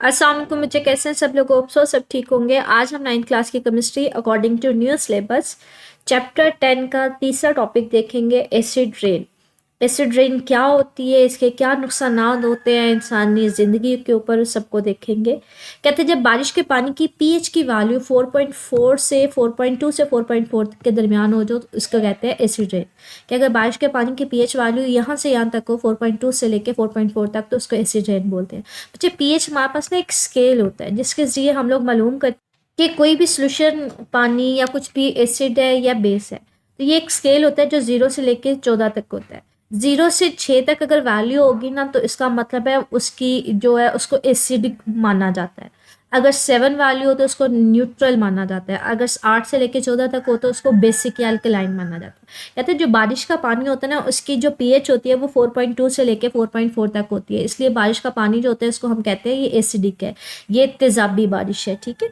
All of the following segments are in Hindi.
अस्सलाम वालेकुम बच्चे, कैसे हैं सब लोग? होप सो सब ठीक होंगे। आज हम 9th क्लास की chemistry according to new syllabus chapter 10 का तीसरा टॉपिक देखेंगे, एसिड रेन। एसिड रेन क्या होती है, इसके क्या नुकसान होते हैं इंसानी ज़िंदगी के ऊपर, उस सबको देखेंगे। कहते हैं जब बारिश के पानी की पीएच की वैल्यू 4.4 से 4.2 से 4.4 के दरमियान हो जो इसको कहते हैं एसिड रेन। कि अगर बारिश के पानी की पीएच वैल्यू यहाँ से यहाँ तक हो 4.2 से लेके 4.4 तक, तो उसको एसिड रेन बोलते हैं। बच्चे पीएच हमारे पास ना एक स्केल होता है जिसके जरिए हम लोग मालूम करते हैं कि कोई भी सोल्यूशन पानी या कुछ भी एसिड है या बेस है। तो ये एक स्केल होता है जो 0 से लेके 14 तक होता है। 0 से 6 तक अगर वैल्यू होगी ना, तो इसका मतलब है उसकी जो है उसको एसिडिक माना जाता है। अगर 7 वैल्यू हो तो उसको न्यूट्रल माना जाता है। अगर 8 से लेके 14 तक हो तो उसको बेसिक या अल्कलाइन माना जाता है। कहते हैं जो बारिश का पानी होता है ना, उसकी जो पीएच होती है वो 4.2 से लेके 4.4 तक होती है। इसलिए बारिश का पानी जो होता है इसको हम कहते हैं ये एसिडिक है, ये तेजाबी बारिश है। ठीक है।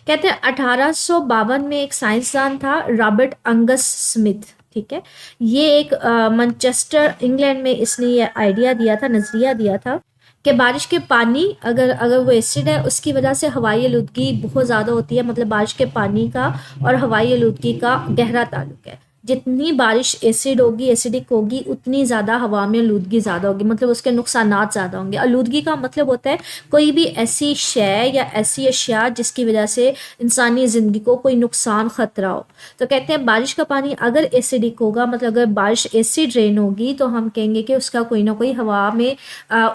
कहते हैं 1852 में एक साइंसदान था रॉबर्ट अंगस स्मिथ। ठीक है। ये एक मैनचेस्टर इंग्लैंड में इसने ये आइडिया दिया था, नजरिया दिया था कि बारिश के पानी अगर अगर वो एसिड है, उसकी वजह से हवाई आलूदगी बहुत ज़्यादा होती है। मतलब बारिश के पानी का और हवाई आलूदगी का गहरा ताल्लुक है। जितनी बारिश एसिड होगी, एसिडिक होगी, उतनी ज़्यादा हवा में आलूदगी ज़्यादा होगी, मतलब उसके नुकसानात ज़्यादा होंगे। आलूदगी का मतलब होता है कोई भी ऐसी शय या ऐसी अशिया जिसकी वजह से इंसानी ज़िंदगी को कोई नुकसान ख़तरा हो। तो कहते हैं बारिश का पानी अगर एसिडिक होगा, मतलब अगर बारिश एसिड रेन होगी, तो हम कहेंगे कि उसका कोई ना कोई हवा में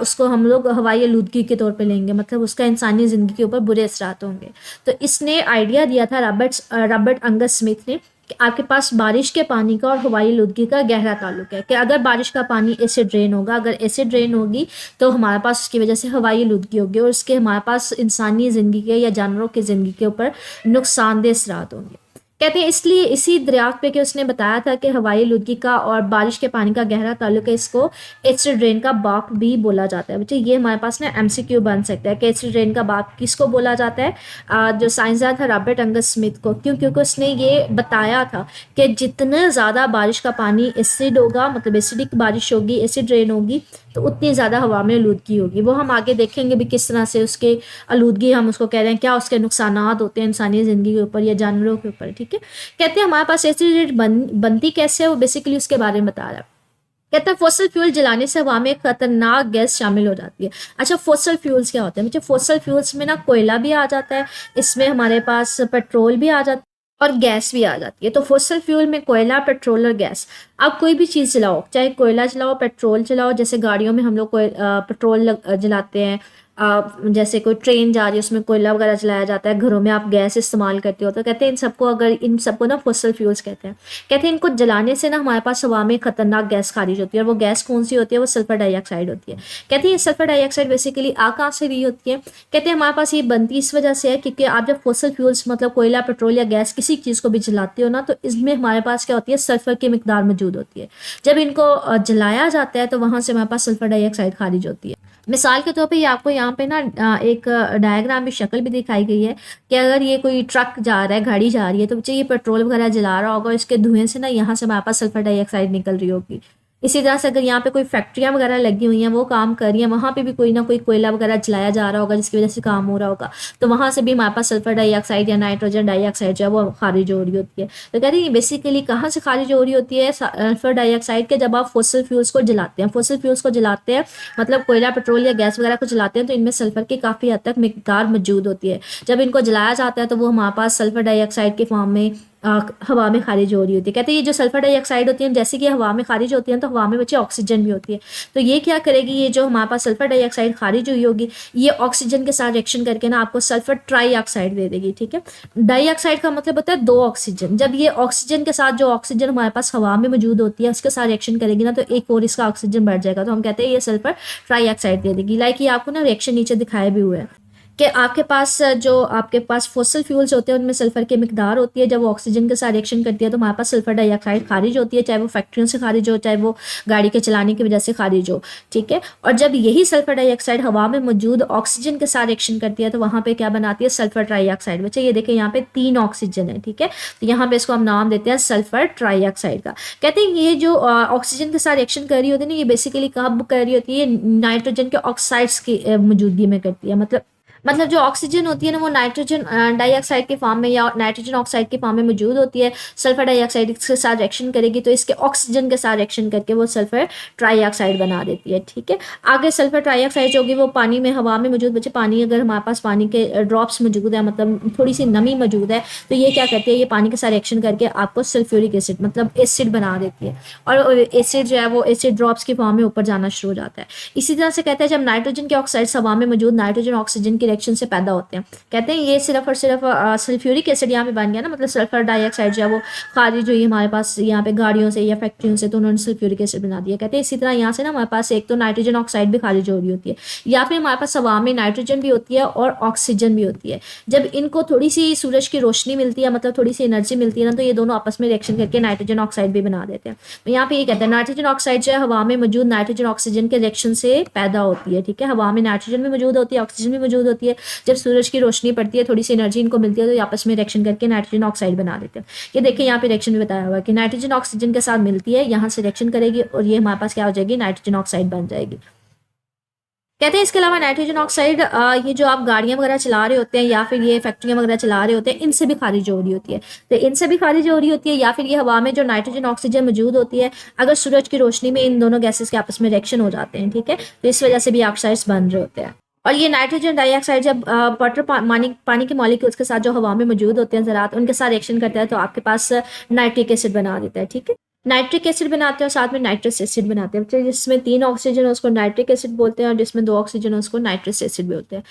उसको हम लोग हवाई आलूदगी के तौर पे लेंगे, मतलब उसका इंसानी ज़िंदगी के ऊपर बुरे असरात होंगे। तो इसने आइडिया दिया था रॉबर्ट अंगस स्मिथ ने कि आपके पास बारिश के पानी का और हवाई आलूदगी का गहरा ताल्लुक है। कि अगर बारिश का पानी एसिड रेन होगा, अगर एसिड रेन होगी तो हमारे पास उसकी वजह से हवाई आलूदगी होगी और उसके हमारे पास इंसानी ज़िंदगी के या जानवरों की ज़िंदगी के ऊपर नुकसानदेह असरात होंगे। कहते हैं इसलिए इसी दरियाफ्त पे कि उसने बताया था कि हवाई आलूदगी का और बारिश के पानी का गहरा ताल्लुक है, इसको एसिड रेन का बाप भी बोला जाता है। बच्चे ये हमारे पास ना एमसीक्यू बन सकता है कि एसिड रेन का बाप किसको बोला जाता है। जो साइंसदान था रॉबर्ट अंगस स्मिथ को। क्यों? क्योंकि उसने ये बताया था कि जितने ज़्यादा बारिश का पानी एसिड होगा, मतलब एसिडिक बारिश होगी, एसिड रेन होगी, तो उतनी ज़्यादा हवा में आलूदगी होगी। वो हम आगे देखेंगे भी किस तरह से उसके आलूदगी हम उसको कह रहे हैं, क्या उसके नुकसानात होते हैं इंसानी ज़िंदगी के ऊपर या जानवरों के ऊपर। ठीक है। कहते हैं हमारे पास एसिड बनती कैसे है, वो बेसिकली उसके बारे में बता रहा है। कहते हैं फॉसल फ्यूल जलाने से हवा में खतरनाक गैस शामिल हो जाती है। अच्छा, फॉसल फ्यूल्स क्या होते हैं? मुझे फॉसल फ्यूल्स में ना कोयला भी आ जाता है, इसमें हमारे पास पेट्रोल भी आ जाता है और गैस भी आ जाती है। तो फॉसल फ्यूल में कोयला, पेट्रोल और गैस। आप कोई भी चीज़ जलाओ, चाहे कोयला जलाओ, पेट्रोल जलाओ, जैसे गाड़ियों में हम लोग पेट्रोल जलाते हैं, जैसे कोई ट्रेन जा रही है उसमें कोयला वगैरह जलाया जाता है, घरों में आप गैस इस्तेमाल करते हो। तो कहते हैं इन सबको ना फॉसल फ्यूल्स कहते हैं। कहते हैं इनको जलाने से ना हमारे पास हवा में खतरनाक गैस खारिज होती है और वो गैस कौन सी होती है? वो सल्फर डाइऑक्साइड होती है। कहते हैं ये सल्फर डाइऑक्साइड बेसिकली आ कहाँ से रही होती है? कहते हैं हमारे पास ये बनती इस वजह से है क्योंकि आप जब फॉसल फ्यूल्स मतलब कोयला, पेट्रोल या गैस किसी चीज़ को भी जलाते हो ना, तो इसमें हमारे पास क्या होती है? सल्फर की मिकदार मौजूद होती है। जब इनको जलाया जाता है तो वहाँ से हमारे पास सल्फर डाइऑक्साइड खारिज होती है। मिसाल के तौर पे ये आपको यहाँ पे ना एक डायग्राम भी, शक्ल भी दिखाई गई है कि अगर ये कोई ट्रक जा रहा है, गाड़ी जा रही है, तो बच्चे ये पेट्रोल वगैरह जला रहा होगा, इसके धुएं से ना यहाँ से हमारे पास सल्फर डाइऑक्साइड निकल रही होगी। इसी तरह से अगर यहाँ पे कोई फैक्ट्रियाँ वगैरह लगी हुई हैं, वो काम कर रही हैं, वहाँ पे भी कोई ना कोई कोयला वगैरह जलाया जा रहा होगा जिसकी वजह से काम हो रहा होगा, तो वहाँ से भी हमारे पास सल्फर डाइऑक्साइड या नाइट्रोजन डाइऑक्साइड जो है वो खारिज हो रही होती है। तो कहते हैं ये बेसिकली कहाँ से खारिज हो रही होती है सल्फर डाइऑक्साइड के? जब आप फॉसिल फ्यूल्स को जलाते हैं। फॉसिल फ्यूल्स को जलाते हैं मतलब कोयला, पेट्रोल या गैस वगैरह को जलाते हैं, तो इनमें सल्फर की काफ़ी हद तक मिकदार मौजूद होती है। जब इनको जलाया जाता है तो वो हमारे पास सल्फर डाइऑक्साइड के फॉर्म में हवा में खारिज हो रही होती है। कहते हैं ये जो सल्फर डाइऑक्साइड होती है, जैसे कि हवा में खारिज होती है तो हवा में बच्चे ऑक्सीजन भी होती है। तो ये क्या करेगी, ये जो हमारे पास सल्फर डाइऑक्साइड खारिज हुई होगी, ये ऑक्सीजन के साथ रिएक्शन करके ना आपको सल्फर ट्राईऑक्साइड दे देगी। ठीक है। डाइऑक्साइड का मतलब होता है 2 ऑक्सीजन। जब ये ऑक्सीजन के साथ, जो ऑक्सीजन हमारे पास हवा में मौजूद होती है, उसके साथ रिएक्शन करेगी ना, तो एक और इसका ऑक्सीजन बढ़ जाएगा, तो हम कहते हैं ये सल्फर ट्राईऑक्साइड दे देगी। लाइक ये आपको ना रिएक्शन नीचे दिखाए भी हुए हैं कि आपके पास जो आपके पास फॉसिल फ्यूल्स होते हैं उनमें सल्फर की मिकदार होती है, जब वो ऑक्सीजन के साथ रिएक्शन करती है तो हमारे पास सल्फर डाइऑक्साइड खारिज होती है, चाहे वो फैक्ट्रियों से खारिज हो, चाहे वो गाड़ी के चलाने की वजह से खारिज हो, ठीक है। और जब यही सल्फर डाइऑक्साइड हवा में मौजूद ऑक्सीजन के साथ रिएक्शन करती है तो वहाँ पे क्या बनाती है, सल्फर ट्राईऑक्साइड। बच्चे ये देखें, यहाँ पे 3 ऑक्सीजन है, ठीक है, तो यहाँ पे इसको हम नाम देते हैं सल्फर ट्राईऑक्साइड का। कहते हैं ये जो ऑक्सीजन के साथ रिएक्शन कर रही होती है ना, ये बेसिकली कब कर रही होती है, नाइट्रोजन के ऑक्साइड्स की मौजूदगी में करती है। मतलब जो ऑक्सीजन होती है ना वो नाइट्रोजन डाइऑक्साइड के फॉर्म में या नाइट्रोजन ऑक्साइड के फॉर्म में मौजूद होती है। सल्फर डाइऑक्साइड इसके साथ रिएक्शन करेगी तो इसके ऑक्सीजन के साथ रिएक्शन करके वो सल्फर ट्राईऑक्साइड बना देती है, ठीक है। आगे सल्फर ट्राईऑक्साइड जो होगी वो पानी में, हवा में मौजूद, बच्चे पानी अगर हमारे पास पानी के ड्रॉप्स मौजूद है, मतलब थोड़ी सी नमी मौजूद है, तो ये क्या करती है, ये पानी के साथ रिएक्शन करके आपको सल्फ्यूरिक एसिड मतलब एसिड बना देती है, और एसिड जो है वो एसिड ड्रॉप्स की फॉर्म में ऊपर जाना शुरू हो जाता है। इसी तरह से कहते हैं जब नाइट्रोजन के ऑक्साइड्स हवा में मौजूद नाइट्रोजन ऑक्सीजन की रिएक्शन से पैदा होते हैं, कहते हैं ये सिर्फ और सिर्फ सल्फ्यूरिक एसिड यहाँ पे बन गया ना, मतलब सल्फर डाइऑक्साइड जो है वो खारिज हुई हमारे पास यहाँ पे गाड़ियों से या फैक्ट्रियों से, तो उन्होंने सल्फ्यूरिक एसिड बना दिया। कहते हैं इसी तरह यहाँ से ना हमारे पास एक तो नाइट्रोजन ऑक्साइड भी खारिज हो रही होती है, या फिर हमारे पास हवा में नाइट्रोजन भी होती है और ऑक्सीजन भी होती है। जब इनको थोड़ी सी सूरज की रोशनी मिलती है, मतलब थोड़ी सी एनर्जी मिलती है ना, तो ये दोनों आपस में रिएक्शन करके नाइट्रोजन ऑक्साइड भी बना देते हैं। तो यहाँ पे ये कहते हैं नाइट्रोजन ऑक्साइड जो है हवा में मौजूद नाइट्रोजन ऑक्सीजन के रिएक्शन से पैदा होती है, ठीक है। हवा में नाइट्रोजन भी मौजूद होती है, ऑक्सीजन भी मौजूद होती है। जब सूरज की रोशनी पड़ती है, थोड़ी सी एनर्जी इनको मिलती है, तो आपस में रिएक्शन करके नाइट्रोजन ऑक्साइड बना देते हैं। ये देखिए यहाँ पे रिएक्शन भी बताया हुआ है कि नाइट्रोजन ऑक्सीजन के साथ मिलती है, यहाँ से रिएक्शन करेगी और ये हमारे पास क्या हो जाएगी, नाइट्रोजन ऑक्साइड बन जाएगी। कहते हैं इसके अलावा नाइट्रोजन ऑक्साइड ये जो आप गाड़ियां वगैरह चला रहे होते हैं या फिर ये फैक्ट्रियां वगैरह चला रहे होते हैं, इनसे भी खारिज हो रही होती है। तो इनसे भी खारिज हो रही होती है, या फिर ये हवा में जो नाइट्रोजन ऑक्सीजन मौजूद होती है, अगर सूरज की रोशनी में इन दोनों गैसेस के आपस में रिएक्शन हो जाते हैं, ठीक है, तो इस वजह से भी ऑक्साइड्स बन रहे होते हैं। और ये नाइट्रोजन डाइऑक्साइड जब वाटर पानी के मॉलिक्यूल्स के साथ जो हवा में मौजूद होते हैं ज़रात, उनके साथ रिएक्शन करता है तो आपके पास नाइट्रिक एसिड बना देता है, ठीक है। नाइट्रिक एसिड बनाते हैं और साथ में नाइट्रस एसिड बनाते हैं। जिसमें 3 ऑक्सीजन है उसको नाइट्रिक एसिड बोलते हैं, और जिसमें 2 ऑक्सीजन है उसको नाइट्रस एसिड बोलते हैं।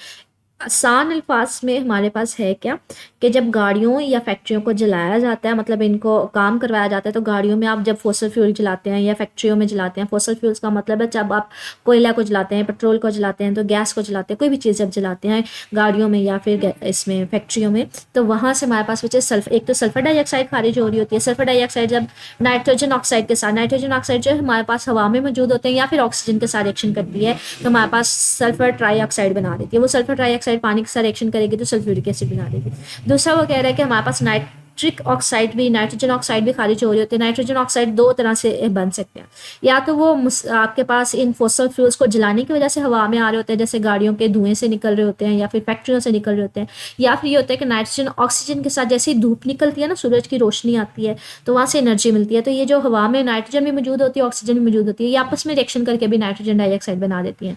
आसान अल्फाज में हमारे पास है क्या कि जब गाड़ियों या फैक्ट्रियों को जलाया जाता है, मतलब इनको काम करवाया जाता है, तो गाड़ियों में आप जब फॉसल फ्यूल जलाते हैं या फैक्ट्रियों में जलाते हैं, फॉसल फ्यूल्स का मतलब है जब आप कोयला को जलाते हैं, पेट्रोल को जलाते हैं, तो गैस को जलाते हैं, कोई भी चीज़ जब जलाते हैं गाड़ियों में या फिर इसमें फैक्ट्रियों में, तो वहाँ से हमारे पास बचे सल्फर, एक तो सल्फर डाइऑक्साइड खारिज हो रही होती है। सल्फर डाइऑक्साइड जब नाइट्रोजन ऑक्साइड के साथ, नाइट्रोजन ऑक्साइड जो है हमारे पास हवा में मौजूद होते हैं या फिर ऑक्सीजन के साथ रिएक्शन करती है तो हमारे पास सल्फर ट्राईऑक्साइड बना देती है। वो सल्फर ट्राईऑक्साइड पानी के साथ रिएक्शन करेगी तो सल्फ्यूरिक एसिड बना देगी। दूसरा वो कह रहा है कि हमारे पास नाइट्रिक ऑक्साइड भी, नाइट्रोजन ऑक्साइड भी खारिज हो रही होती है। नाइट्रोजन ऑक्साइड 2 तरह से बन सकते हैं, या तो वो आपके पास इन फॉसल फ्यूल्स को जलाने की वजह से हवा में आ रहे होते हैं, जैसे गाड़ियों के धुएं से निकल रहे होते हैं या फिर फैक्ट्रियों से निकल रहे होते हैं, या फिर ये होता है कि नाइट्रोजन ऑक्सीजन के साथ जैसे ही धूप निकलती है ना, सूरज की रोशनी आती है तो वहाँ से एनर्जी मिलती है, तो ये जो हवा में नाइट्रोजन भी मौजूद होती है, ऑक्सीजन भी मौजूद होती है, ये आपस में रिएक्शन करके भी नाइट्रोजन डाइऑक्साइड बना देती है,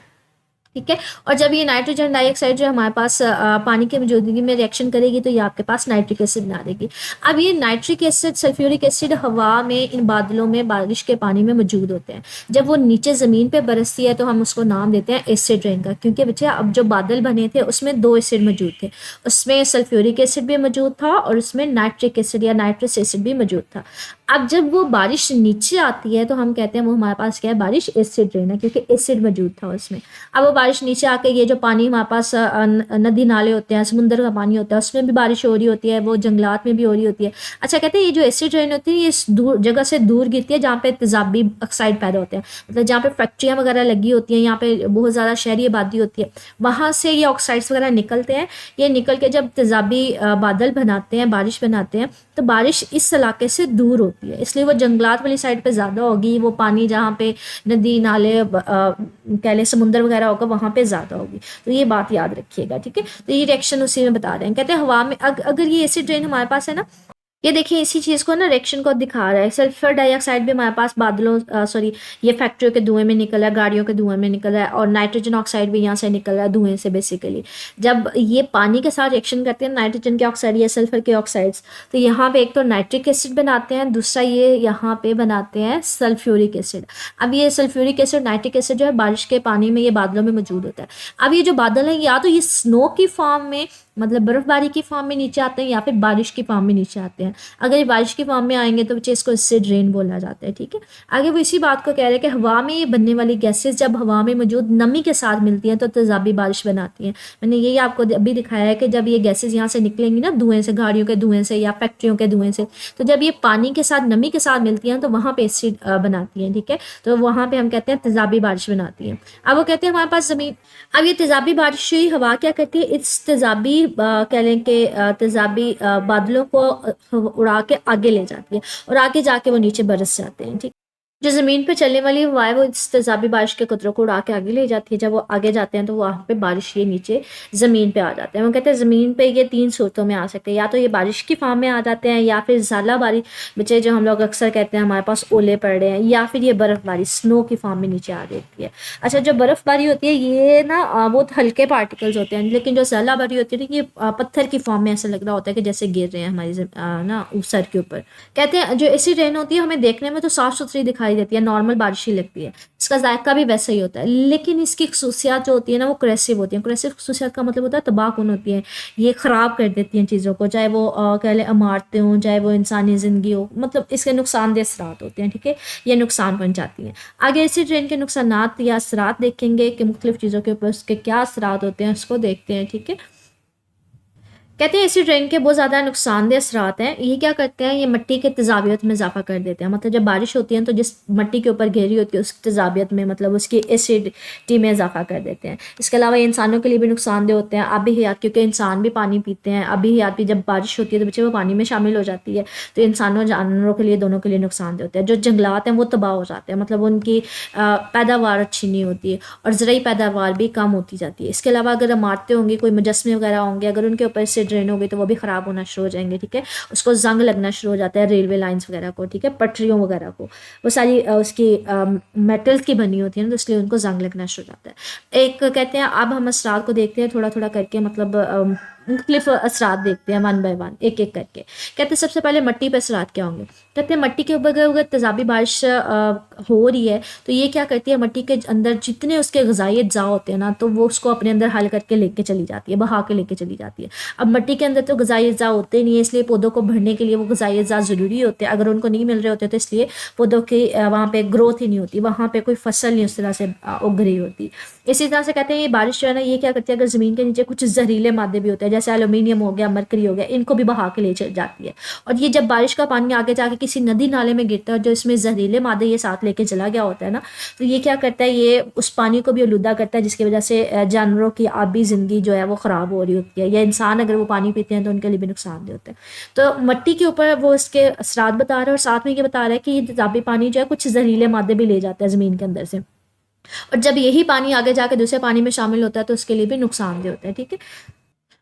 ठीक है। और जब ये नाइट्रोजन डाइऑक्साइड जो हमारे पास पानी की मौजूदगी में रिएक्शन करेगी तो ये आपके पास नाइट्रिक एसिड बना देगी। अब ये नाइट्रिक एसिड, सल्फ्यूरिक एसिड हवा में, इन बादलों में, बारिश के पानी में मौजूद होते हैं। जब वो नीचे ज़मीन पे बरसती है तो हम उसको नाम देते हैं एसिड रेन का, क्योंकि बच्चे अब जो बादल बने थे उसमें 2 एसिड मौजूद थे, उसमें सल्फ्यूरिक एसिड भी मौजूद था और उसमें नाइट्रिक एसिड या नाइट्रस एसिड भी मौजूद था। अब जब वो बारिश नीचे आती है तो हम कहते हैं वो हमारे पास क्या है, बारिश एसिड रेन है, क्योंकि एसिड मौजूद था उसमें। अब वो बारिश नीचे आके ये जो पानी हमारे पास नदी नाले होते हैं, समुद्र का पानी होता है, उसमें भी बारिश हो रही होती है, वो जंगलात में भी हो रही होती है। अच्छा, कहते हैं ये जो एसिड रेन होती है ये दूर जगह से दूर गिरती है जहाँ पे तेजाबी ऑक्साइड पैदा होते हैं, मतलब जहाँ पे फैक्ट्रियाँ वगैरह लगी होती हैं, यहाँ पे बहुत ज़्यादा शहरी आबादी होती है, वहाँ से ये ऑक्साइड्स वगैरह निकलते हैं। ये निकल के जब तेजाबी बादल बनाते हैं, बारिश बनाते हैं, तो बारिश इस इलाके से दूर होती है, इसलिए वो जंगलात वाली साइड पे ज़्यादा होगी, वो पानी जहाँ पे नदी नाले कह लें समुद्र वगैरह होगा वहाँ पे ज़्यादा होगी। तो ये बात याद रखिएगा, ठीक है। तो ये रिएक्शन उसी में बता रहे हैं। कहते हैं हवा में अगर ये एसिड रेन हमारे पास है ना, ये देखिए इसी चीज़ को ना रिएक्शन को दिखा रहा है। सल्फर डाइऑक्साइड भी हमारे पास बादलों सॉरी ये फैक्ट्रियों के धुएं में निकल रहा है, गाड़ियों के धुएं में निकल रहा है, और नाइट्रोजन ऑक्साइड भी यहाँ से निकल रहा है धुएं से। बेसिकली जब ये पानी के साथ रिएक्शन करते हैं नाइट्रोजन के ऑक्साइड या सल्फर के ऑक्साइड्स, तो यहाँ पे एक तो नाइट्रिक एसिड बनाते हैं, दूसरा ये यहाँ पे बनाते हैं सल्फ्यूरिक एसिड। अब ये सल्फ्यूरिक एसिड, नाइट्रिक एसिड जो है बारिश के पानी में, ये बादलों में मौजूद होता है। अब ये जो बादल है या तो ये स्नो की फॉर्म में मतलब बर्फबारी की फॉर्म में नीचे आते हैं या फिर बारिश की फॉर्म में नीचे आते हैं। अगर ये बारिश की फॉर्म में आएंगे तो बच्चे इसको एसिड रेन बोला जाता है। ठीक है, आगे वो इसी बात को कह रहे हैं कि हवा में ये बनने वाली गैसेस जब हवा में मौजूद नमी के साथ मिलती हैं तो तेजाबी बारिश बनाती हैं। मैंने यही आपको अभी दिखाया है कि जब ये गैसेस यहाँ से निकलेंगी ना धुएं से, गाड़ियों के धुएं से या फैक्ट्रियों के धुएं से, तो जब ये पानी के साथ नमी के साथ मिलती हैं तो वहाँ पे एसिड बनाती हैं। ठीक है, तो वहाँ पे हम कहते हैं तेजाबी बारिश बनाती हैं। अब वो कहते हैं हमारे पास ज़मीन, अब ये तेजाबी बारिश हुई हवा क्या करती है, इस तेजाबी कह लें कि तेजाबी बादलों को उड़ा के आगे ले जाती है और आगे जाके वो नीचे बरस जाते हैं। ठीक, जो ज़मीन पे चलने वाली हवा है वो इस तेजाबी बारिश के कतरों को उड़ा के आगे ले जाती है। जब वो आगे जाते हैं तो वहाँ पे बारिश ये नीचे ज़मीन पे आ जाते हैं। वो कहते हैं ज़मीन पे ये 3 सूरतों में आ सकते हैं, या तो ये बारिश की फॉर्म में आ जाते हैं, या फिर ज़ालाबारी बच्चे जो हम लोग अक्सर कहते हैं हमारे पास ओले पड़ रहे हैं, या फिर ये बर्फ़बारी स्नो की फॉर्म में नीचे आ जाती है। अच्छा, जो बर्फ़बारी होती है ये ना बहुत हल्के पार्टिकल्स होते हैं, लेकिन जो ज़ालाबारी होती है ये पत्थर की फॉर्म में ऐसा लग रहा होता है कि जैसे गिर रहे हैं हमारी ना सर के ऊपर। कहते हैं जो ऐसी रेन होती है हमें देखने में तो साफ़ सुथरी दिखाई देती है, नॉर्मल बारिश ही लगती है, इसका जायका भी वैसा ही होता है, लेकिन इसकी खसूसियात जो होती है ना वो क्रेसिव होती हैं। क्रेसिव खसूसियात का मतलब होता है तबाहकुन होती है, ये ख़राब कर देती हैं चीज़ों को, चाहे वो कह लें इमारतें हों, चाहे वो इंसानी ज़िंदगी हो, मतलब इसके नुकसानदेह असरात होते हैं। ठीक है, ये नुकसान पहुँचाती हैं। आगे इसी ट्रेन के नुकसानात या असरात देखेंगे कि मुख्तलिफ़ चीज़ों के ऊपर उसके क्या असरात होते हैं, उसको देखते हैं। ठीक है, कहते हैं एसिड रेन के बहुत ज़्यादा नुकसानदेह असरात हैं। ये क्या करते हैं, ये मिट्टी के तेज़ाबियत में इजाफा कर देते हैं। मतलब जब बारिश होती है तो जिस मिट्टी के ऊपर घेरी होती है उसकी तेज़ाबियत में, मतलब उसकी एसिडिटी में इजाफा कर देते हैं। इसके अलावा ये इंसानों के लिए भी नुकसानदेह होते हैं, आबी हयात, क्योंकि इंसान भी पानी पीते हैं। आबी हयात भी जब बारिश होती है तो बच्चे वो पानी में शामिल हो जाती है, तो इंसानों जानवरों के लिए दोनों के लिए नुकसानदेह होते हैं। जो जंगलात हैं वो तबाह हो जाते हैं, मतलब उनकी पैदावार अच्छी नहीं होती है और ज़रूरी पैदावार भी कम होती जाती है। इसके अलावा अगर इमारतें होंगी, कोई मुजस्मे वगैरह होंगे, अगर उनके ऊपर से ड्रेन हो गई तो वो भी ख़राब होना शुरू हो जाएंगे। ठीक है, उसको जंग लगना शुरू हो जाता है, रेलवे लाइंस वगैरह को। ठीक है, पटरियों वगैरह को, वो सारी उसकी मेटल्स की बनी होती है ना, तो इसलिए उनको जंग लगना शुरू हो जाता है। एक कहते हैं, अब हम असरात को देखते हैं थोड़ा थोड़ा करके, मतलब मुख्तलिफ असरात देखते हैं वन बाय वन, एक एक करके। कहते हैं सबसे पहले मिट्टी पर असरात क्या होंगे। कहते हैं मिट्टी के ऊपर अगर तेज़ाबी बारिश हो रही है तो ये क्या करती है, मिट्टी के अंदर जितने उसके ग़िज़ाई अज्जा होते हैं ना, तो वो उसको अपने अंदर हल करके लेके चली जाती है, बहा के लेके चली जाती है। अब मिट्टी के अंदर तो ग़िज़ाई अज्जा होते नहीं है, इसलिए पौधों को भरने के लिए वो ग़िज़ाई अज्जा ज़रूरी होते हैं। अगर उनको नहीं मिल रहे होते तो इसलिए पौधों की वहाँ पे ग्रोथ ही नहीं होती, वहाँ पे कोई फसल नहीं उस तरह से उग रही होती। इसी तरह से कहते हैं ये बारिश जो है ना, ये क्या करती है, अगर ज़मीन के नीचे कुछ जहरीले मादे भी होते हैं, जैसे एलुमिनियम हो गया, मरकरी हो गया, इनको भी बहा के ले चल जाती है। और ये जब बारिश का पानी आगे जाके किसी नदी नाले में गिरता है, जो इसमें जहरीले मादे ये साथ लेके चला गया होता है ना, तो ये क्या करता है, ये उस पानी को भी आलूदा करता है, जिसकी वजह से जानवरों की आबी ज़िंदगी जो है वो ख़राब हो रही होती है, या इंसान अगर वो पानी पीते हैं तो उनके लिए भी नुकसान होता है। तो मिट्टी के ऊपर वो इसके असरात बता रहा है, और साथ में ये बता रहा है कि ये तेज़ाबी पानी जो है कुछ जहरीले मादे भी ले जाता है ज़मीन के अंदर से, और जब यही पानी आगे जाके दूसरे पानी में शामिल होता है तो उसके लिए भी नुकसानदेह होता है। ठीक है,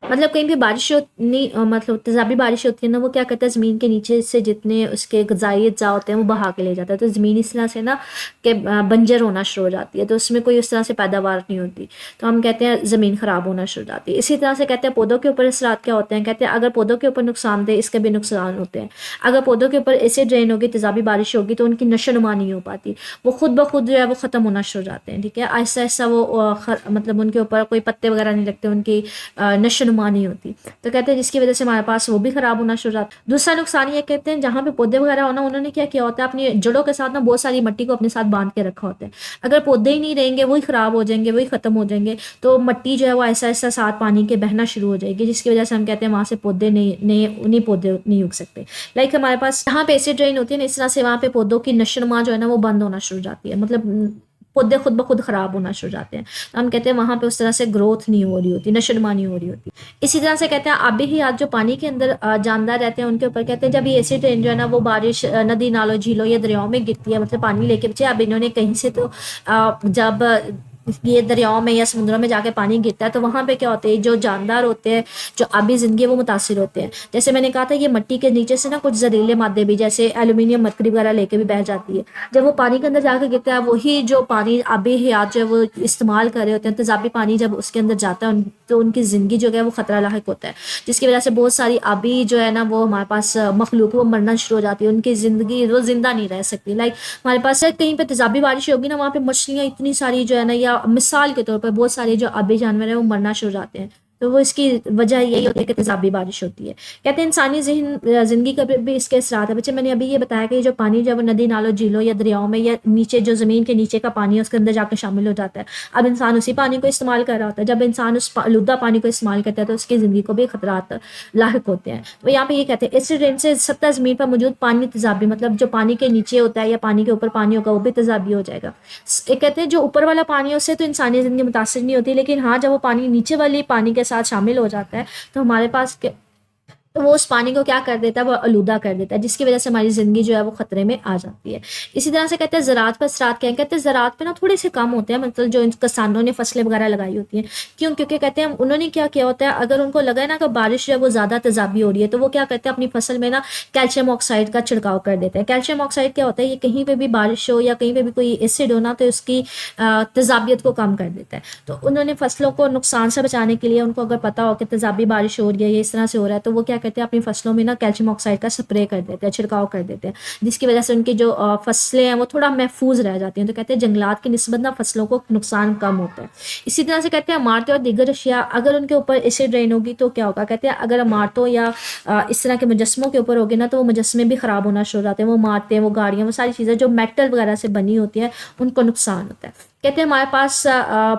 मतलब कहीं भी बारिश नहीं, मतलब तेज़ाबी बारिश होती है ना, वो क्या करता है, ज़मीन के नीचे से जितने उसके ग़िज़ाई अज्जा होते हैं वो बहा के ले जाता है, तो ज़मीन इस तरह से ना कि बंजर होना शुरू हो जाती है, तो उसमें कोई उस तरह से पैदावार नहीं होती, तो हम कहते हैं ज़मीन ख़राब होना शुरू हो जाती है। इसी तरह से कहते हैं पौधों के ऊपर असरात क्या होते हैं। कहते हैं अगर पौधों के ऊपर नुकसान दे, इसके भी नुकसान होते हैं। अगर पौधों के ऊपर एसिड रेन होगी, तेज़ाबी बारिश होगी, तो उनकी नशोनुमा नहीं हो पाती, वो खुद ब खुद जो है वो ख़त्म होना शुरू हो जाते हैं। ठीक है, आहिस्ता आहिस्ता वो मतलब उनके ऊपर कोई पत्ते वगैरह नहीं लगते, उनकी नशोनुमा नहीं होती, तो कहते हैं जिसकी वजह से हमारे पास वो भी खराब होना शुरू हो जाता है। दूसरा नुकसान ये कहते हैं जहाँ पे पौधे वगैरह होना, उन्होंने क्या किया होता है, अपनी जड़ों के साथ ना बहुत सारी मिट्टी को अपने साथ बांध के रखा होता है। अगर पौधे ही नहीं रहेंगे, वही खराब हो जाएंगे, वही खत्म हो जाएंगे, तो मिट्टी जो है वो ऐसा ऐसा साथ पानी के बहना शुरू हो जाएगी, जिसकी वजह से हम कहते हैं वहाँ से पौधे नहीं पौधे नहीं उग सकते। लाइक हमारे पास जहाँ पे एसिड रेन होती है ना, इस तरह से वहाँ पे पौधों की नशोनुमा जो है ना वो बंद होना शुरू हो जाती है, मतलब पौधे खुद ब खुद ख़राब होना शुरू हो जाते हैं। तो हम कहते हैं वहाँ पे उस तरह से ग्रोथ नहीं हो रही होती, नशोनुमा नहीं हो रही होती। इसी तरह से कहते हैं आबी हयात जो पानी के अंदर जानदार रहते हैं, उनके ऊपर कहते हैं जब ये एसिड रेन जो है ना वो बारिश नदी नालों झीलों या दरियाओं में गिरती है, मतलब पानी लेके बच्चे, अब इन्होंने कहीं से तो जब ये दरियाओं में या समुद्रों में जाके पानी गिरता है तो वहाँ पे क्या होते हैं, जो जानदार होते हैं, जो आबी ज़िंदगी वो मुतासिर होते हैं। जैसे मैंने कहा था ये मिट्टी के नीचे से ना कुछ जहरीले मादे भी, जैसे एल्यूमिनियम मरकरी वगैरह लेके भी बह जाती है, जब वो पानी के अंदर जाकर गिरता है, वही जो पानी आबी हयात जो वो इस्तेमाल कर रहे होते हैं, तेज़ाबी पानी जब उसके अंदर जाता है तो उनकी ज़िंदगी जो है वो ख़तरा लायक होता है, जिसकी वजह से बहुत सारी आबी जो है ना वो हमारे पास मखलूक वो मरना शुरू हो जाती है, उनकी ज़िंदगी वो ज़िंदा नहीं रह सकती। लाइक हमारे पास कहीं पर तेज़ाबी बारिश होगी ना, वहाँ पे मछलियाँ इतनी सारी जो है ना, या मिसाल के तौर पर बहुत सारे जो आबी जानवर हैं वो मरना शुरू हो जाते हैं, तो वो इसकी वजह यही होती है कि तेजाबी बारिश होती है। कहते हैं इंसानी ज़िंदगी का भी इसके असरात है। बच्चे मैंने अभी ये बताया कि जो पानी जब नदी नालों झीलों या दरियाओं में या नीचे जो ज़मीन के नीचे का पानी है उसके अंदर जाकर शामिल हो जाता है। अब इंसान उसी पानी को इस्तेमाल कर रहा होता है। जब इंसान उस आलूदा पानी को इस्तेमाल करता है तो उसकी ज़िंदगी को भी खतरात लाहिक होते हैं। तो यहाँ पे ये कहते हैं एसिड रेन से सतह ज़मीन पर मौजूद पानी तेजाबी, मतलब जो पानी के नीचे होता है या पानी के ऊपर पानी होगा वो भी तेजाबी हो जाएगा। ये कहते हैं जो ऊपर वाला पानी है उससे तो इंसानी ज़िंदगी मुतासिर नहीं होती, लेकिन हाँ जब वो पानी नीचे वाली पानी के साथ शामिल हो जाता है तो हमारे पास तो वो उस पानी को क्या कर देता है, वो आलूदा कर देता है, जिसकी वजह से हमारी ज़िंदगी जो है वो ख़तरे में आ जाती है। इसी तरह से कहते हैं ज़राअत पर असरात क्या है, कहते हैं ज़राअत पे ना थोड़े से कम होते हैं, मतलब जो इन किसानों ने फसलें वगैरह लगाई होती हैं। क्यों? क्योंकि कहते हैं उन्होंने क्या किया होता है, अगर उनको लगा है ना कि बारिश जो है वो ज़्यादा तेज़ाबी हो रही है तो वो क्या करते हैं अपनी फसल में ना कैल्शियम ऑक्साइड का छिड़काव कर देते हैं। कैल्शियम ऑक्साइड क्या होता है, ये कहीं पर भी बारिश हो या कहीं पर भी कोई एसिड हो ना तो उसकी तेज़ाबियत को कम कर देता है। तो उन्होंने फसलों को नुकसान से बचाने के लिए, उनको अगर पता हो कि तेज़ाबी बारिश हो रही है या इस तरह से हो रहा है, तो वो क्या कहते हैं अपनी फसलों में ना कैल्शियम ऑक्साइड का स्प्रे कर देते हैं, छिड़काव कर देते हैं, जिसकी वजह से उनकी जो फसलें हैं वो थोड़ा महफूज रह जाती हैं। तो कहते हैं जंगलात की निस्बत ना फसलों को नुकसान कम होता है। इसी तरह से कहते हैं इमारतें और दीगर अशिया अगर उनके ऊपर एसिड रेन होगी तो क्या होगा, कहते हैं अगर इमारतों या इस तरह के मुजस्मों के ऊपर होगी ना तो वो मुजस्मे भी ख़राब होना शुरू हो जाते हैं। वो इमारतें, वो गाड़ियाँ, वो सारी चीज़ें जो मेटल वगैरह से बनी होती हैं उनको नुकसान होता है। कहते हैं हमारे पास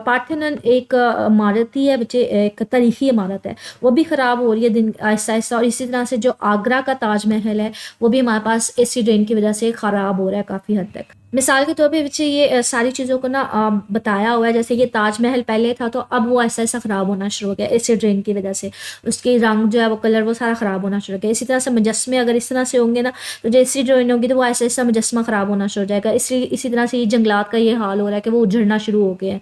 पार्थेनन एक इमारत ही है बच्चे, एक तारीखी इमारत है, वो भी ख़राब हो रही है दिन आहिस्ता आहिस्ता। और इसी तरह से जो आगरा का ताजमहल है वो भी हमारे पास एसिड रेन की वजह से ख़राब हो रहा है काफ़ी हद तक। मिसाल के तौर पे बच्चे ये सारी चीज़ों को ना बताया हुआ है, जैसे ये ताजमहल पहले था तो अब वो ऐसा ऐसा ख़राब होना शुरू हो गया एसिड रेन की वजह से, उसके रंग जो है वो कलर वो सारा ख़राब होना शुरू हो गया। इसी तरह से मुजस्मे अगर इस तरह से होंगे ना तो जो एसिड रेन होगी तो वो ऐसा ऐसा मुजस्मा ख़राब होना शुरू हो जाएगा। इसी तरह से ये जंगलात का ये हाल हो रहा है कि वो उजड़ना शुरू हो गए हैं,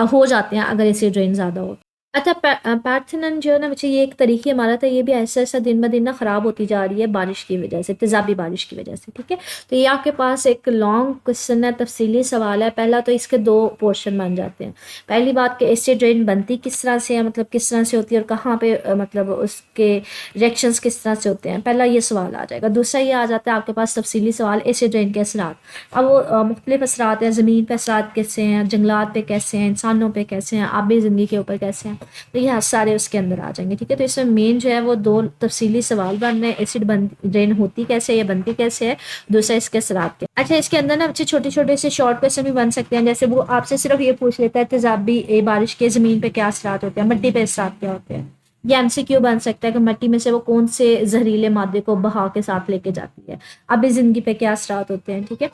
हो जाते हैं अगर एसिड रेन ज़्यादा हो। अच्छा पार्थेनन जो है ना बच्चे ये एक तरीकी इमारत है, ये भी ऐसा ऐसा दिन ब दिन ना ख़राब होती जा रही है बारिश की वजह से, तेज़ाबी बारिश की वजह से। ठीक है, तो ये आपके पास एक लॉन्ग क्वेश्चन है, तफसीली सवाल है। पहला तो इसके दो पोर्शन बन जाते हैं। पहली बात कि एसिड रेन बनती किस तरह से है, मतलब किस तरह से होती है और कहाँ पे मतलब उसके रिएक्शंस किस तरह से होते हैं, पहला ये सवाल आ जाएगा। दूसरा ये आ जाता है आपके पास तफसीली सवाल एसिड रेन के असरात। अब वो मुख्तलिफ असरात हैं, ज़मीन पर असरात कैसे हैं, जंगलात पे कैसे हैं, इंसानों पे कैसे हैं, आबी ज़िंदगी के ऊपर कैसे हैं, तो ये सारे उसके अंदर आ जाएंगे। ठीक है, तो इसमें मेन जो है वो दो तफसीली सवाल बन रहे हैं, एसिड रेन होती कैसे, ये बनती कैसे है, दूसरा इसके असरात के। अच्छा, इसके अंदर ना बच्चे छोटे छोटे से शॉर्ट क्वेश्चन भी बन सकते हैं, जैसे वो आपसे सिर्फ ये पूछ लेता है तेजाबी बारिश के ज़मीन पे क्या असरात होते हैं, मिट्टी पे असरात क्या होते हैं। ये एमसीक्यू बन सकता है कि मिट्टी में से वो कौन से जहरीले मादे को बहा के साथ लेके जाती है, अभी ज़िंदगी पे क्या असरात होते हैं। ठीक है,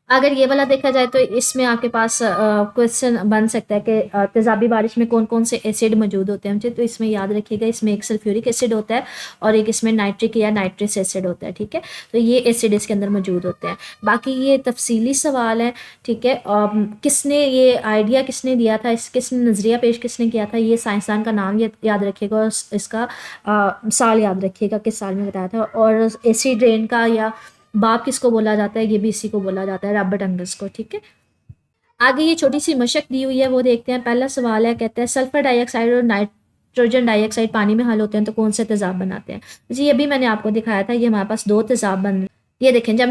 अगर ये वाला देखा जाए तो इसमें आपके पास क्वेश्चन बन सकता है कि तेज़ाबी बारिश में कौन कौन से एसिड मौजूद होते हैं। तो इसमें याद रखिएगा, इसमें एक सल्फ्यूरिक एसिड होता है और एक इसमें नाइट्रिक या नाइट्रस एसिड होता है। ठीक है, तो ये एसिड इसके अंदर मौजूद होते हैं। बाकी ये तफसीली सवाल है। ठीक है, किसने ये आइडिया किसने दिया था, किसने नज़रिया पेश किसने किया था, ये साइंसदान का नाम याद रखिएगा और इसका साल याद रखिएगा किस साल में बताया था। और एसिड रेन का या बाप किसको बोला जाता है, ये भी इसी को बोला जाता है, रॉबर्ट अंगस को। ठीक है, आगे ये छोटी सी मशक दी हुई है वो देखते हैं। पहला सवाल है, कहते हैं सल्फर डाइऑक्साइड और नाइट्रोजन डाइऑक्साइड पानी में हल होते हैं तो कौन से तेजाब बनाते हैं। जी ये भी मैंने आपको दिखाया था, ये हमारे पास दो तेजाब बन। ये देखें, जब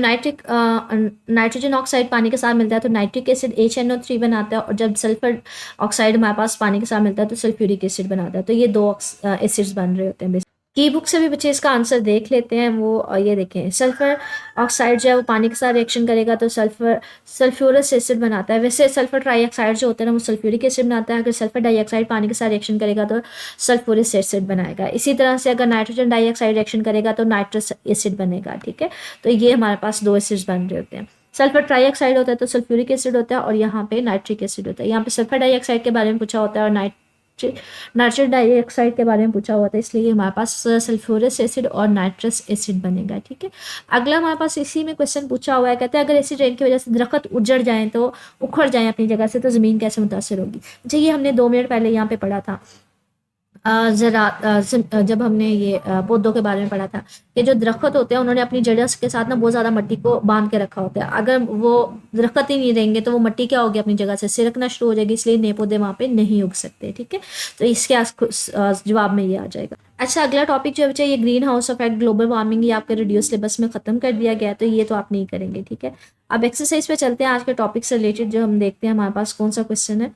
नाइट्रोजन ऑक्साइड पानी के साथ मिलता है तो नाइट्रिक एसिड HNO3 बनाता है, और जब सल्फर ऑक्साइड हमारे पास पानी के साथ मिलता है तो सल्फ्यूरिक एसिड बनाता है। तो ये दो एसिड्स बन रहे होते हैं। की बुक से भी बच्चे इसका आंसर देख लेते हैं। वो ये देखें, सल्फर ऑक्साइड जो है वो पानी के साथ रिएक्शन करेगा तो सल्फ्यूरस एसिड बनाता है। वैसे सल्फर ट्राईऑक्साइड जो होता है ना वो सल्फ्यूरिक एसिड बनाता है। अगर सल्फर डाइऑक्साइड पानी के साथ रिएक्शन करेगा तो सल्फ्यूरिक एसिड बनाएगा। इसी तरह से अगर नाइट्रोजन डाइऑक्साइड रिएक्शन करेगा तो नाइट्रस एसिड बनेगा। ठीक है, तो ये हमारे पास दो एसिड्स बन रहे होते हैं। सल्फर ट्राईऑक्साइड होता है तो सल्फ्यूरिक एसिड होता है, और यहाँ पे नाइट्रिक एसिड होता है। यहाँ पे सल्फर डाइऑक्साइड के बारे में पूछा होता है और नाइट्रस डाइऑक्साइड के बारे में पूछा हुआ था, इसलिए हमारे पास सल्फ्यूरस एसिड और नाइट्रस एसिड बनेगा। ठीक है, अगला हमारे पास इसी में क्वेश्चन पूछा हुआ है, कहते हैं अगर एसिड रेन की वजह से दरख्त उजड़ जाएं तो उखड़ जाएं अपनी जगह से तो ज़मीन कैसे मुतासर होगी। अच्छा, ये हमने 2 मिनट पहले यहाँ पे पढ़ा था। जब हमने ये पौधों के बारे में पढ़ा था कि जो दरख्त होते हैं उन्होंने अपनी जड़ों के साथ ना बहुत ज़्यादा मिट्टी को बांध के रखा होता है। अगर वो दरख्त ही नहीं रहेंगे तो वो मिट्टी क्या होगी, अपनी जगह से सिरकना शुरू हो जाएगी, इसलिए नए पौधे वहाँ पे नहीं उग सकते। ठीक है, तो इसके जवाब में ये आ जाएगा। अच्छा, अगला टॉपिक जो बच्चा ये green house effect global warming, ये आपके रिड्यूस सिलेबस में ख़त्म कर दिया गया है, तो ये तो आप नहीं करेंगे। ठीक है, अब एक्सरसाइज पे चलते हैं। आज के टॉपिक से रिलेटेड जो हम देखते हैं हमारे पास कौन सा क्वेश्चन है।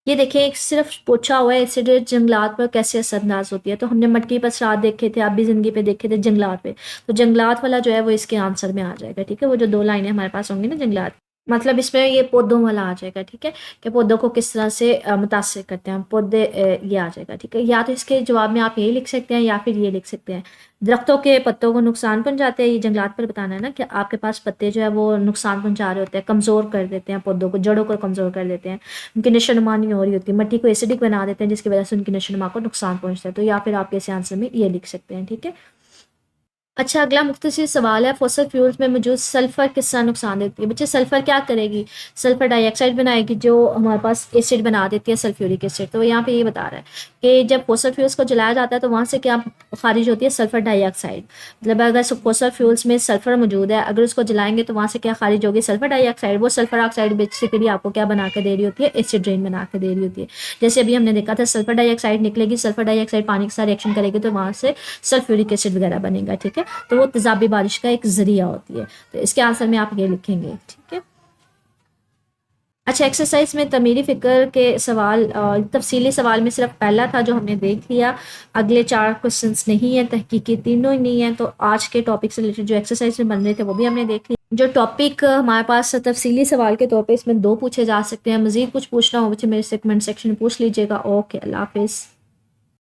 ये देखिए एक सिर्फ पूछा हुआ है एसिड जंगलात पर कैसे असरअंदाज होती है। तो हमने मट्टी पर असरात देखे थे, आप भी जिंदगी पे देखे थे जंगलात पे, तो जंगलात वाला जो है वो इसके आंसर में आ जाएगा। ठीक है, वो जो दो लाइनें हमारे पास होंगी ना जंगलात, मतलब इसमें ये पौधों वाला आ जाएगा। ठीक है, कि पौधों को किस तरह से मुतासर करते हैं पौधे, ये आ जाएगा। ठीक है, या तो इसके जवाब में आप ये लिख सकते हैं या फिर ये लिख सकते हैं, दरख्तों के पत्तों को नुकसान पहुंचाते हैं। ये जंगलात पर बताना है ना कि आपके पास पत्ते जो है वो नुकसान पहुंचा रहे होते हैं, कमज़ोर कर देते हैं पौधों को, जड़ों को कमज़ोर कर देते हैं, उनकी नशोनुमा नहीं हो रही होती, मिट्टी को एसिडिक बना देते हैं जिसकी वजह से उनकी नशोनुमा को नुकसान पहुंचता है। तो या फिर आप इस आंसर में ये लिख सकते हैं। ठीक है, अच्छा अगला मुख्तसर सवाल है, फॉसल फ्यूल्स में मौजूद सल्फर किस तरह नुकसान देती है। बच्चे सल्फर क्या करेगी, सल्फर डाइऑक्साइड बनाएगी जो हमारे पास एसिड बना देती है, सल्फ्यूरिक एसिड। तो यहाँ पे ये बता रहा है कि जब फॉसल फ्यूल्स को जलाया जाता है तो वहाँ से क्या खारिज होती है, सल्फर डाइऑक्साइड। मतलब अगर फॉसल फ्यूल्स में सल्फर मौजूद है, अगर उसको जलाएंगे तो वहाँ से क्या खारिज होगी, सल्फर डाइऑक्साइड। वो सल्फर ऑक्साइड बेसिकली आपको क्या बना के दे रही होती है, एसिड रेन बना के दे रही होती है। जैसे अभी हमने देखा था सल्फर डाइऑक्साइड निकलेगी, सल्फर डाइऑक्साइड पानी के साथ रिएक्शन करेगी तो वहाँ से सल्फ्यूरिक एसिड वगैरह बनेगा। ठीक है, तो वो तेजाबी बारिश का एक जरिया होती है। तो इसके आंसर में आप ये लिखेंगे। ठीक है, अच्छा एक्सरसाइज में तमीरी फ़िक्र के सवाल, तफसीली सवाल में सिर्फ पहला था जो हमने देख लिया, अगले 4 क्वेश्चंस नहीं है, तहकीकी तीनों ही नहीं है। तो आज के टॉपिक से रिलेटेड जो एक्सरसाइज में बन रहे थे वो भी हमने देख लिया। जो टॉपिक हमारे पास तफसीली सवाल के तौर पे इसमें 2 पूछे जा सकते हैं, मज़ीद कुछ पूछना हो बच्चे मेरे से कमेंट सेक्शन में पूछ लीजिएगा। ओके, अल्लाह हाफिज़।